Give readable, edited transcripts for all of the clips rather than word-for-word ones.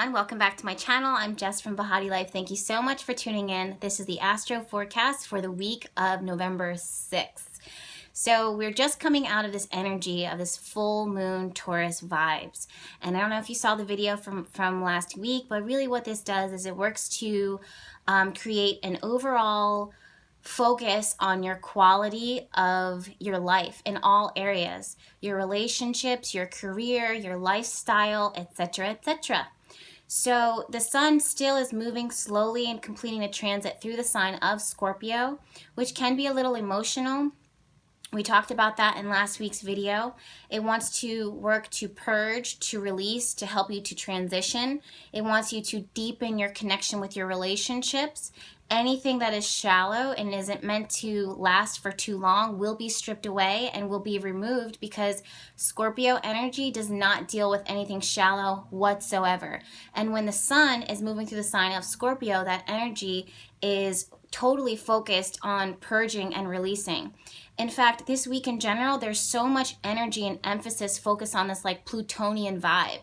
everyone. Welcome back to my channel. I'm Jess from BehatiLife. Thank you so much for tuning in. This is the Astro Forecast for the week of November 6th. So we're just coming out of this energy of this full moon Taurus vibes. And I don't know if you saw the video from last week, but really what this does is it works to create an overall focus on your quality of your life in all areas, your relationships, your career, your lifestyle, etc., etc. So the sun still is moving slowly and completing a transit through the sign of Scorpio, which can be a little emotional. We talked about that in last week's video. It wants to work to purge, to release, to help you to transition. It wants you to deepen your connection with your relationships. Anything that is shallow and isn't meant to last for too long will be stripped away and will be removed, because Scorpio energy does not deal with anything shallow whatsoever. And when the sun is moving through the sign of Scorpio, that energy is totally focused on purging and releasing. In fact, this week in general, there's so much energy and emphasis focused on this like Plutonian vibe.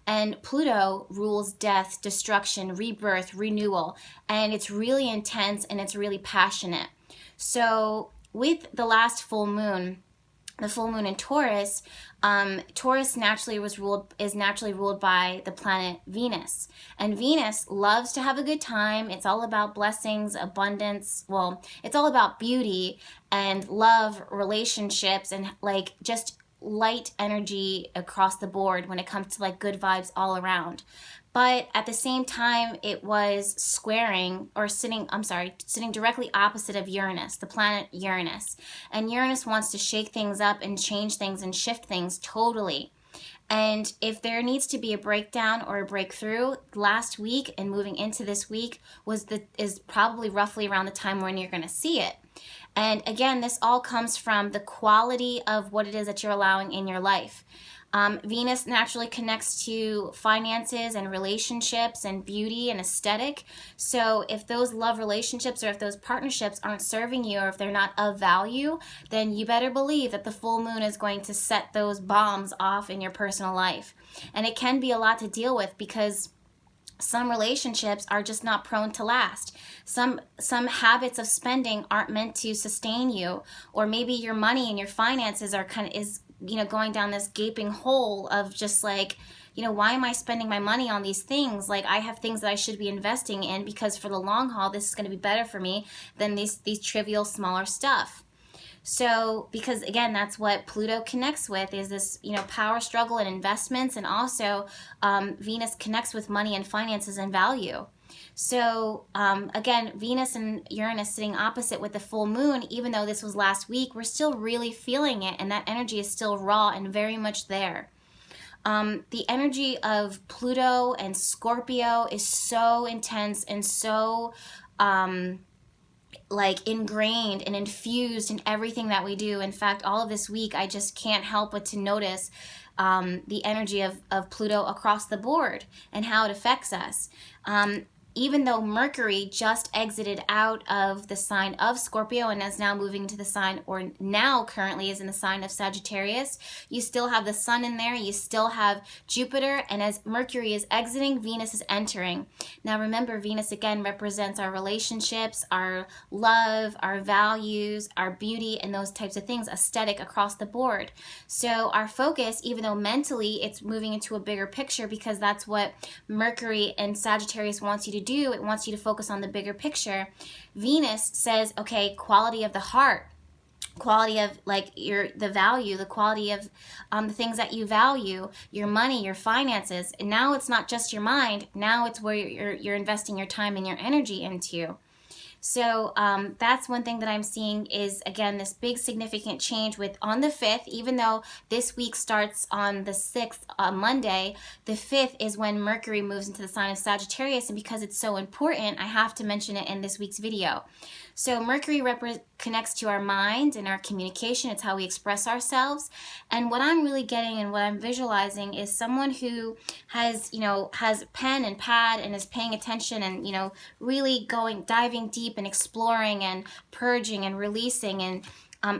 And Pluto rules death, destruction, rebirth, renewal, and it's really intense and it's really passionate. So with the last full moon, the full moon in Taurus, Taurus is naturally ruled by the planet Venus. And Venus loves to have a good time. It's all about blessings, abundance. Well, it's all about beauty and love, relationships, and like just light energy across the board when it comes to like good vibes all around. But at the same time, it was sitting directly opposite of Uranus, the planet Uranus. And Uranus wants to shake things up and change things and shift things totally. And if there needs to be a breakdown or a breakthrough, last week and moving into this week is probably roughly around the time when you're going to see it. And again, this all comes from the quality of what it is that you're allowing in your life. Venus naturally connects to finances and relationships and beauty and aesthetic. So if those love relationships or if those partnerships aren't serving you, or if they're not of value, then you better believe that the full moon is going to set those bombs off in your personal life. And it can be a lot to deal with, because some relationships are just not prone to last. Some habits of spending aren't meant to sustain you, or maybe your money and your finances are going down this gaping hole of just like, why am I spending my money on these things? Like, I have things that I should be investing in, because for the long haul, this is going to be better for me than these trivial, smaller stuff. So, because again, that's what Pluto connects with, is this, power struggle and investments. And also Venus connects with money and finances and value. So again, Venus and Uranus sitting opposite with the full moon, even though this was last week, we're still really feeling it. And that energy is still raw and very much there. The energy of Pluto and Scorpio is so intense and so ingrained and infused in everything that we do. In fact, all of this week, I just can't help but to notice the energy of Pluto across the board and how it affects us. Even though Mercury just exited out of the sign of Scorpio and is now moving into the sign, or now currently is in the sign of Sagittarius, you still have the sun in there, you still have Jupiter, and as Mercury is exiting, Venus is entering. Now remember, Venus again represents our relationships, our love, our values, our beauty, and those types of things, aesthetic across the board. So our focus, even though mentally it's moving into a bigger picture, because that's what Mercury and Sagittarius wants you to do. It wants you to focus on the bigger picture. Venus says, okay, quality of the heart, quality of the value, the quality of the things that you value, your money, your finances. And now it's not just your mind. Now it's where you're investing your time and your energy into. So that's one thing that I'm seeing is, again, this big significant change with on the 5th, even though this week starts on the 6th, Monday, the 5th is when Mercury moves into the sign of Sagittarius. And because it's so important, I have to mention it in this week's video. So Mercury connects to our mind and our communication. It's how we express ourselves. And what I'm really getting and what I'm visualizing is someone who has pen and pad and is paying attention and, really diving deep and exploring and purging and releasing, and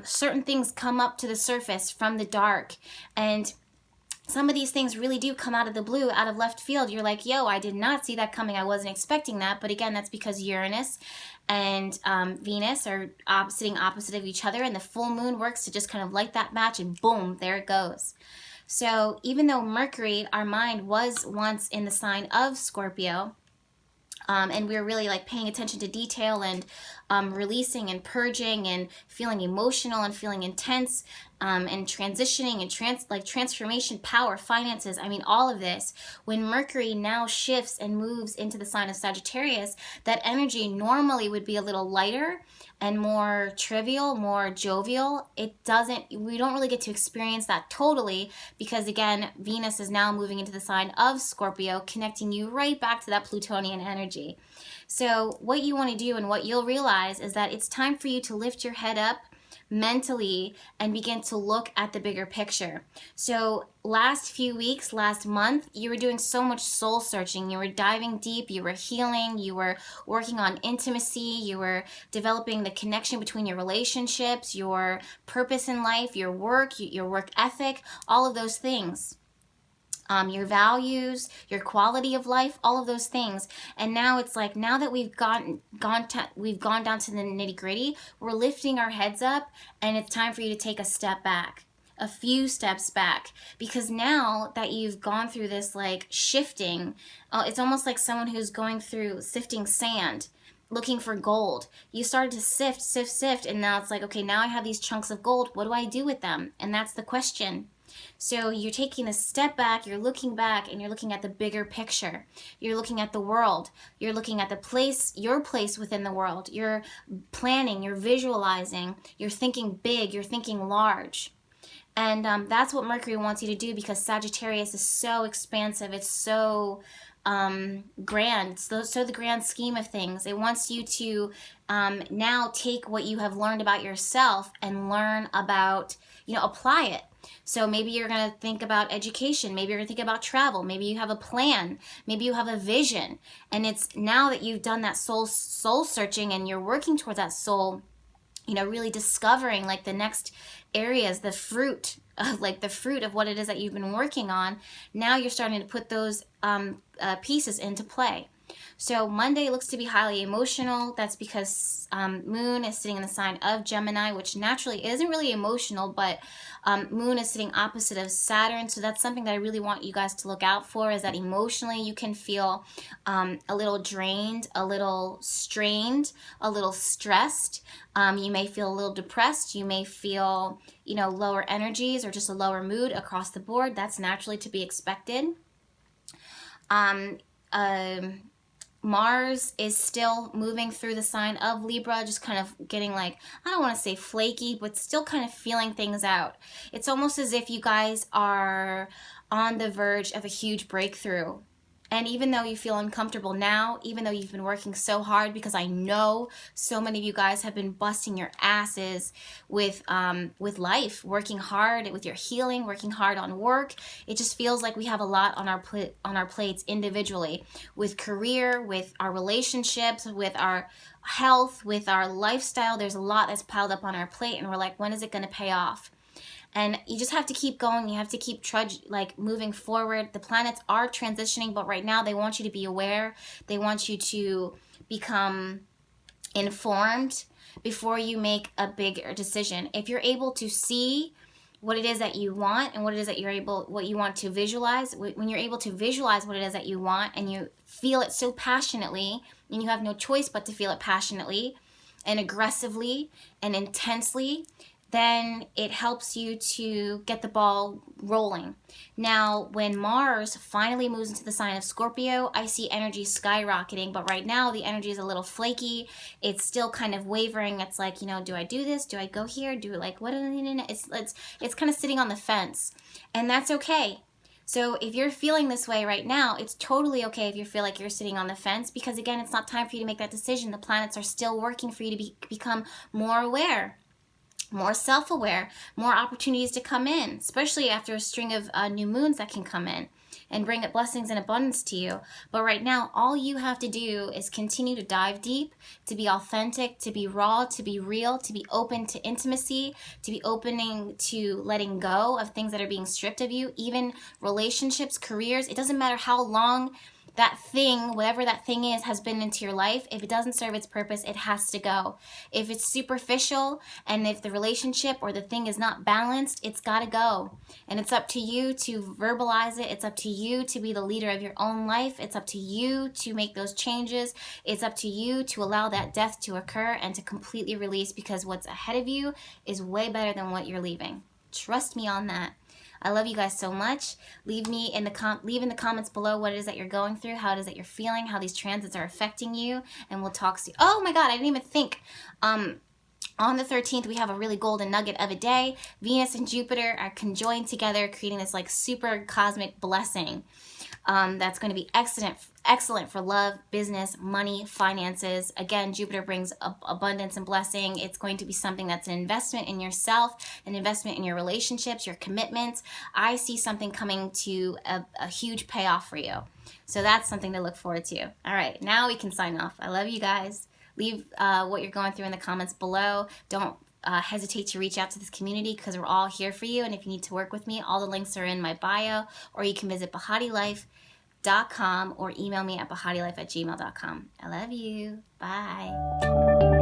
certain things come up to the surface from the dark. And some of these things really do come out of the blue, out of left field. You're like, yo, I did not see that coming. I wasn't expecting that. But again, that's because Uranus and Venus are sitting opposite of each other, and the full moon works to just kind of light that match, and boom, there it goes. So even though Mercury, our mind, was once in the sign of Scorpio, and we were really like paying attention to detail and releasing and purging and feeling emotional and feeling intense, and transitioning and transformation, power, finances. I mean, all of this. When Mercury now shifts and moves into the sign of Sagittarius, that energy normally would be a little lighter and more trivial, more jovial. We don't really get to experience that totally, because again, Venus is now moving into the sign of Scorpio, connecting you right back to that Plutonian energy. So what you want to do, and what you'll realize, is that it's time for you to lift your head up mentally and begin to look at the bigger picture. So last few weeks, last month, you were doing so much soul searching. You were diving deep, you were healing, you were working on intimacy, you were developing the connection between your relationships, your purpose in life, your work ethic, all of those things. Your values, your quality of life, all of those things. And now it's like, now that we've gone down to the nitty gritty, we're lifting our heads up, and it's time for you to take a step back, a few steps back, because now that you've gone through this like shifting, it's almost like someone who's going through sifting sand, looking for gold. You started to sift, and now it's like, okay, now I have these chunks of gold. What do I do with them? And that's the question. So you're taking a step back, you're looking back, and you're looking at the bigger picture. You're looking at the world. You're looking at your place within the world. You're planning, you're visualizing, you're thinking big, you're thinking large. And that's what Mercury wants you to do, because Sagittarius is so expansive. It's so grand. So the grand scheme of things. It wants you to now take what you have learned about yourself and learn about, apply it. So maybe you're going to think about education. Maybe you're going to think about travel. Maybe you have a plan. Maybe you have a vision. And it's now that you've done that soul searching, and you're working towards that soul, really discovering like the next areas, the fruit of what it is that you've been working on. Now you're starting to put those pieces into play. So Monday looks to be highly emotional. That's because Moon is sitting in the sign of Gemini, which naturally isn't really emotional, but Moon is sitting opposite of Saturn. So that's something that I really want you guys to look out for, is that emotionally you can feel a little drained, a little strained, a little stressed. You may feel a little depressed. You may feel, lower energies or just a lower mood across the board. That's naturally to be expected. Mars is still moving through the sign of Libra, just kind of getting I don't want to say flaky, but still kind of feeling things out. It's almost as if you guys are on the verge of a huge breakthrough. And even though you feel uncomfortable now, even though you've been working so hard, because I know so many of you guys have been busting your asses with life, working hard with your healing, working hard on work. It just feels like we have a lot on our plates individually, with career, with our relationships, with our health, with our lifestyle. There's a lot that's piled up on our plate, and we're like, when is it going to pay off? And you just have to keep going. You have to keep moving forward. The planets are transitioning, but right now they want you to be aware. They want you to become informed before you make a big decision. If you're able to see what it is that you want and what it is that what you want to visualize, when you're able to visualize what it is that you want and you feel it so passionately, and you have no choice but to feel it passionately and aggressively and intensely, then it helps you to get the ball rolling. Now, when Mars finally moves into the sign of Scorpio, I see energy skyrocketing, but right now the energy is a little flaky. It's still kind of wavering. It's like, do I do this? Do I go here? What? It's kind of sitting on the fence, and that's okay. So if you're feeling this way right now, it's totally okay if you feel like you're sitting on the fence, because again, it's not time for you to make that decision. The planets are still working for you to become more aware, more self-aware, more opportunities to come in, especially after a string of new moons that can come in. and bring blessings and abundance to you. But right now, all you have to do is continue to dive deep, to be authentic, to be raw, to be real, to be open to intimacy, to be opening to letting go of things that are being stripped of you, even relationships, careers. It doesn't matter how long that thing, whatever that thing is, has been into your life. If it doesn't serve its purpose, it has to go. If it's superficial and if the relationship or the thing is not balanced, it's got to go. And it's up to you to verbalize it. It's up to you to be the leader of your own life. It's up to you to make those changes. It's up to you to allow that death to occur and to completely release, because what's ahead of you is way better than what you're leaving. Trust me on that. I love you guys so much. Leave in the comments below what it is that you're going through, how it is that you're feeling, how these transits are affecting you, and we'll talk soon. Oh my God, I didn't even think. On the 13th, we have a really golden nugget of a day. Venus and Jupiter are conjoined together, creating this like super cosmic blessing. That's going to be excellent for love, business, money, finances. Again, Jupiter brings abundance and blessing. It's going to be something that's an investment in yourself, an investment in your relationships, your commitments. I see something coming to a huge payoff for you. So that's something to look forward to. All right, now we can sign off. I love you guys. Leave what you're going through in the comments below. Don't hesitate to reach out to this community, because we're all here for you. And if you need to work with me, all the links are in my bio, or you can visit BehatiLife.com or email me at BehatiLife@gmail.com. I love you. Bye.